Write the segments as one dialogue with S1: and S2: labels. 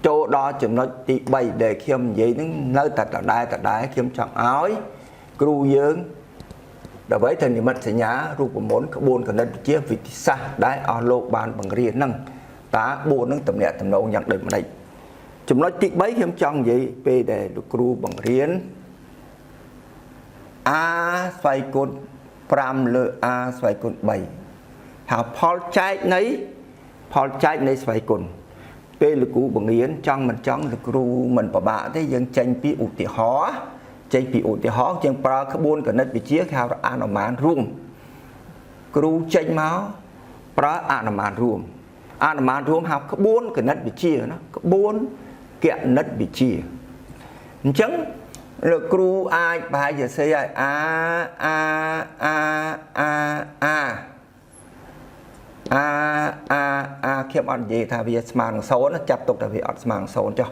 S1: chỗ đóចំណុចទី3ដែលខ្ញុំនិយាយហ្នឹងនៅតែដដែលខ្ញុំចង់ឲ្យគ្រូយើងដើម្បីទៅនិមិត្តសញ្ញារូបមន្តក្បួនគណិតវិទ្យាវិទ្យាសាស្ត្រដែលអស់លោកបានបង្រៀនហ្នឹងតើ4ហ្នឹងតំណាក់តំណងយ៉ាងដូចម្ដេចចំណុចទី3ខ្ញុំចង់និយាយពេលដែលលោកគ្រូបង្រៀន a ស្វ័យគុណ5លើ a ស្វ័យគុណ3ហើយផលចែកនៃស្វ័យគុណពេលលោកគ្រូបង្រៀនចង់មិនចង់លោកគ្រូមិនពិបាកទេយើងចេញពីឧទាហរណ៍យើងប្រើក្បួនគណិតវិទ្យាគេហៅថាអនុមានរួមគ្រូចេញមកប្រើអនុមានរួមហៅក្បួនគណិតវិទ្យាណាក្បួនគណិតវិទ្យាអញ្ចឹងលោកគ្រូអាចប្រហែលជាសេឲ្យខ្ញុំអត់និយាយថាវាស្មើនឹង0ចាប់ទុកថាវាអត់ស្មើនឹង0ចុះ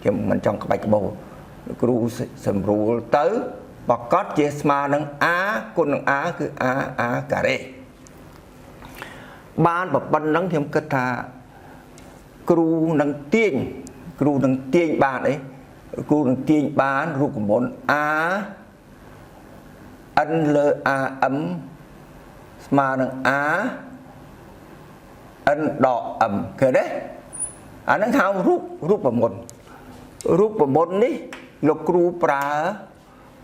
S1: ខ្ញុំមិនចង់ក្បាច់ក្បោគ្រូសម្រួលទៅប្រកាសជាស្មើនឹង a គុណនឹង a គឺ a ការ៉េបានប៉ុណ្ណឹងខ្ញុំគិតថាគ្រូនឹងទាញបានអីគ្រូនឹងទាញបានរូបមន្ត a n លើ am ស្មើនឹង a n ដក m ឃើញទេអាហ្នឹងហៅរូបមន្តនេះលោកគ្រូប្រើ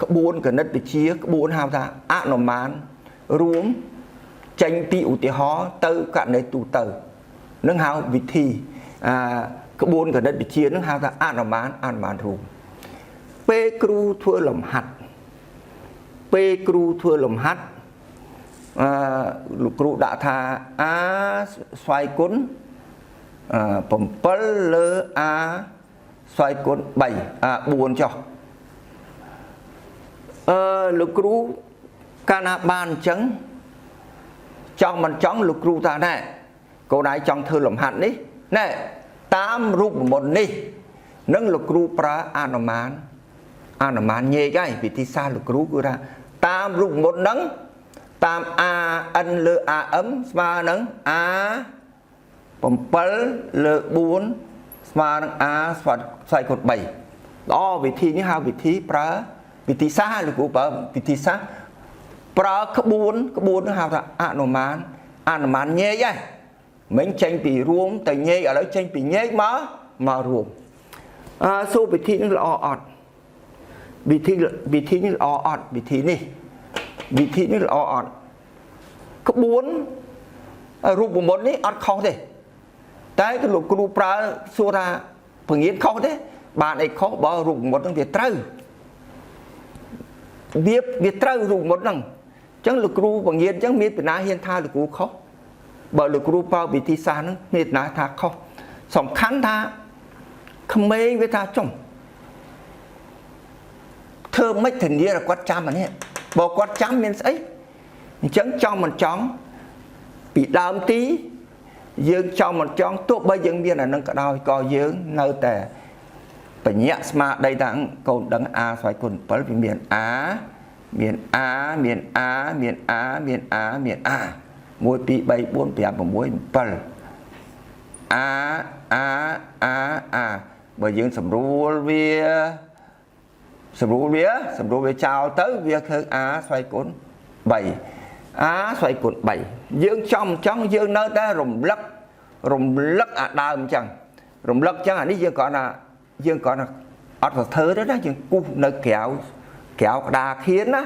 S1: ក្បួនគណិតវិទ្យាក្បួនហៅថាអនុមានរួមចេញពីឧទាហរណ៍ទៅករណីទូទៅនឹងហៅវិធីក្បួនគណិតវិទ្យានឹងហៅថាអនុមានរួមពេលគ្រូធ្វើលំហាត់លោកគ្រូដាក់ថា a ស្វ័យគុណ7លើ a ស្វ័យគុណ3 4ចុះលោកគ្រូកាលណាបានអញ្ចឹងចង់មិនចង់លោកគ្រូថាណែកូនឯងចង់ធ្វើលំហាត់នេះណែតាមរូបមន្តនេះនឹងលោកគ្រូប្រើអនុមានញែកហើយវិធីសាស្ត្រលោកគ្រូគឺថាតាមរូបមន្តហ្នឹងតាម a n លើ am ស្មើនឹង a 7លើ 4ស្មើនឹង a ស្វ័យគុណ3ល្អវិធីនេះហៅវិធីប្រើវិធីសាស្ត្រលោកគ្រូប្រើវិធីសាស្ត្រប្រើក្បួននឹងហៅថាអនុមានញែកហ្នឹងមិញចេញពីរួមទៅញែកឥឡូវចេញពីញែកមករួមសួរវិធីនេះល្អអត់វិធីនេះល្អអត់វិធីនេះល្អអត់ក្បួនរូបមន្តនេះអត់ខុសទេតែលោកគ្រូប្រើសួរថាពង្រៀនខុសទេបានអីខុសបើរូបមន្តហ្នឹងវាត្រូវវាត្រូវរូបមន្តហ្នឹងអញ្ចឹងលោកគ្រូពង្រៀនអញ្ចឹងមានបណ្ណាហ៊ានថាលោកគ្រូខុសបើលោកគ្រូប្រើវិធីសាស្ត្រហ្នឹងមានបណ្ណាថាខុសសំខាន់ថាក្មេងវាថាចុងធ្វើមិនធានាឲ្យគាត់ចាំអានេះបើគាត់ចាំមានស្អីអញ្ចឹងចង់មិនចង់ពីដើមទីយើងចង់មិនចង់ទោះបីយើងមានអានឹងក៏ដោយក៏យើងនៅតែបញ្ញាក់ស្មារតីថាកូនដឹង a ស្វ័យគុណ7វាមាន a មាន a មាន a មាន a មាន a មាន a 1 2 3 4 5 6 7 a បើយើងសម្រួលវាចោលទៅវាឃើញ a ស្វ័យគុណ3 a ស្វ័យគុណ3យើងចង់យើងនៅតែរំលឹកអាដើមអញ្ចឹងអានេះយើងគ្រាន់តែអត់សរសើរទេណាយើងគូសនៅក្រៅក្តារខៀនណា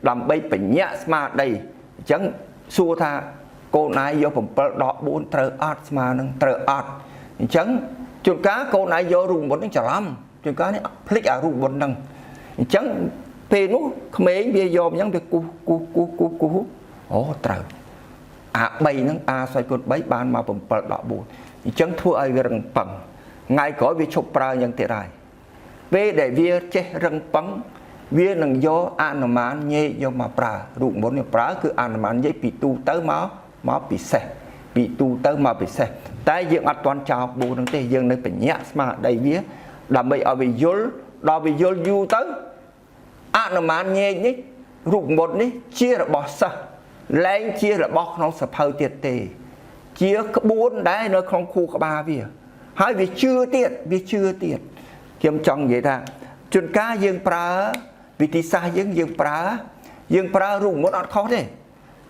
S1: ដើម្បីបញ្ញាក់ស្មារតីអញ្ចឹងសួរថាកូនឯងយក7ដក4ត្រូវអត់ស្មើនឹងត្រូវអត់អញ្ចឹងជួនកាលកូនឯងយករូបមន្តនឹងច្រឡំជួនកាលនេះភ្លេចអារូបមន្តហ្នឹងអញ្ចឹងពេលនោះក្មេងវាយកអញ្ចឹងវាគូសអូត្រូវអា3ហ្នឹង a ស្វ័យគុណ3បានមក7ដក4អញ្ចឹងធ្វើឲ្យវារឹងប៉ឹងថ្ងៃក្រោយវាឈប់ប្រើអញ្ចឹងទៀតហើយពេលដែលវាចេះរឹងប៉ឹងវានឹងយកអនុមានញែកយកមកប្រើរូបមន្តនេះប្រើគឺអនុមានញែកពីទូទៅមកពិសេសតែយើងអត់ទាន់ចោលបួនឹងទេយើងនៅបញ្ញាក់ស្មារតីវាដើម្បីឲ្យវាយល់ដល់វាយល់យូរទៅអនុមានញែកនេះរូបមន្តនេះជារបស់សិស្សលែងជារបស់ក្នុងសភៅទៀតទេជាក្បួនដែរនៅក្នុងខួរក្បាលវា hai vì chưa tiệt kiếm trong vậy ta chuẩn cá dương pra vì tí xa dương pra rụng muốn ăn khó thế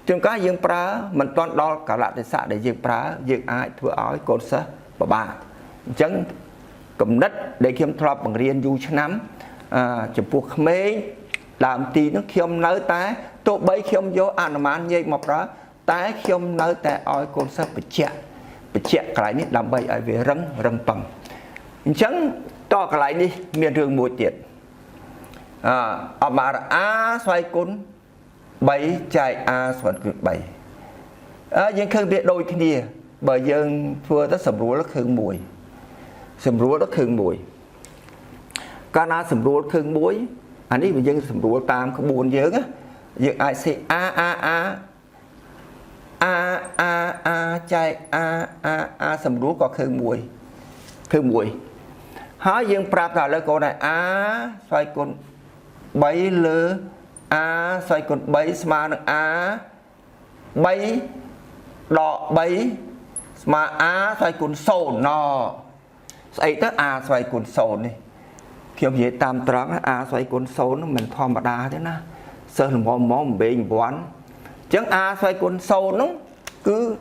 S1: chuẩn cá dương pra mình toàn đo cả lại để xạ để dương pra dương ai thưa ói cột sơ bà chẳng cầm đất để kiếm thọp bằng riêng du nắm chụp buộc mê làm tí nó khiêm nới tá tổ bấy khiêm vô ăn màn dây mọc đó tá khiêm nới tá ói cột sơ bị chẹt cái này làm bay ở về răng bằng chẳng to cái lại đi miền đường mùa tiệt ở mà a xoay cún bảy chạy a xoay cún bảy nhưng không biết đôi cái gì bởi dân vừa tới sầm rúa nó khương mùi ca na sầm rúa khương muối anh ấy dân sầm rúa tam có buồn dớn á dân ai sẽ chạy sầm rúa có khương mùi hỏi dân prap là lời cô này xoay cún bảy lơ xoay cún bảy mà được bảy đọ bảy mà xoay cún sồn nọ ấy tới xoay cún sồn đi khi ông dễ tam trắng xoay cún sồn mình thò mà đá thế na sơ là món bền bón chẳng xoay cún sồn nó cứ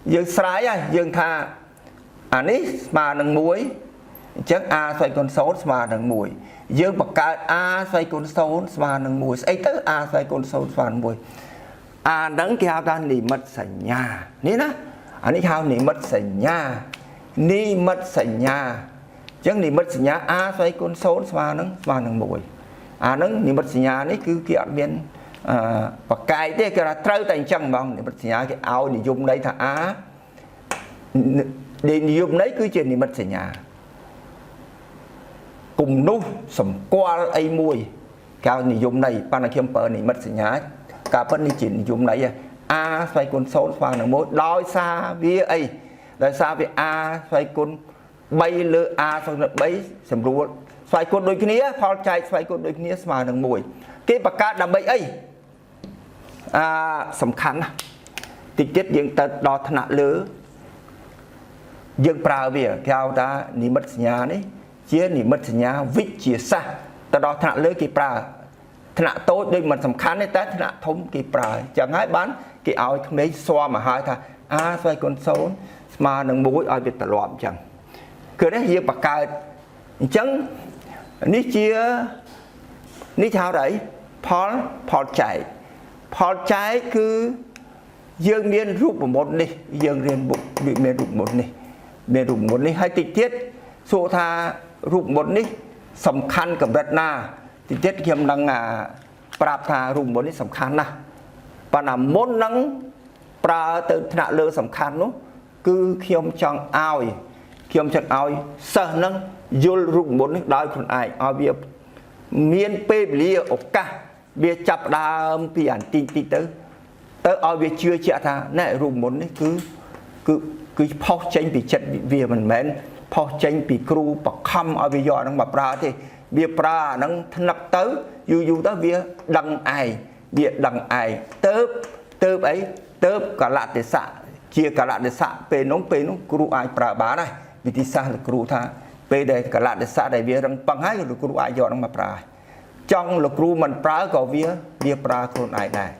S1: dương sái dương tha ấy mà đừng muối chắc xoay con số mà đằng mùi dương bậc cả xoay con số mà đằng mùi ấy tới xoay con số mà đằng mùi đấng kia ta nỉ mất sảy nhà ní đó anh ấy hao nỉ mất sảy nhà ni mất sảy nhà chẳng nỉ mất sảy nhà xoay con số mà đằng mùi nấng nỉ mất sảy nhà ní cứ kia bên bậc cái thế kia là trâu thành chân bằng nỉ mất sảy nhà cái áo nỉ dùng đấy thà để nỉ dùng đấy cứ chuyện nỉ mất sảy nhà cùng nút sầm qua ai mùi cao niệm dùng này ban là khiêm bờ này mất sự nhá cả phân đi chỉ dùng này xoay con số xoay là mỗi đôi xa vía ấy đôi xa với xoay con bay lơ xoay là bay sầm rùa xoay con đôi kia phao chạy xoay con đôi kia mà đằng mùi cái bạc cá đầm bay ấy sầm khăn tiết tiết dương tật đo thằng lứa dương prao về theo ta niệm mất sự nhá đấy chia nỉ mất nhà vít chia xa ta đó thằng lưới kỳ pra thằng tốt đây mình sầm khán đấy ta thằng thông kỳ pra chẳng ai bán cái áo mấy xoa mà hai thà xoay con số mà đừng mũi ở việt loạn chẳng cứ đấy hier bạc cài chẳng ní chia ní thao đấy Paul chạy cứ dương miên rụp một đi dương miên bụng bị miên rụp một đi hai tịch tiết số tha rụp một ní sầm khăn cầm đất na thì tiết kiệm năng prap tha rụp một ní sầm khăn na và làm môn năng pra từ thạ lơ sầm khăn nó cứ khiêm trong ao sờ năng vô rụp một ní đói con ai ao bia miên pê bia oka bia chập đam pian tin tới ao bia chưa chẹt tha nè rụp một ní cứ phao tranh bị chật bị vía mình mến phao tranh bị kêu bạc khăm ở bây giờ đang bạc ra thì bia pra đang nắp tới dù tới bia đằng ai tớp ấy tớp cả lạt để xạ chia cả lạt để xạ pe nóng kêu ai pra bá này vì tí xa là kêu tha pe đây cả lạt để xạ đây bia đang bằng hai rồi kêu ai giờ đang bạc ra trong là kêu mình pra có bia pra kêu ai này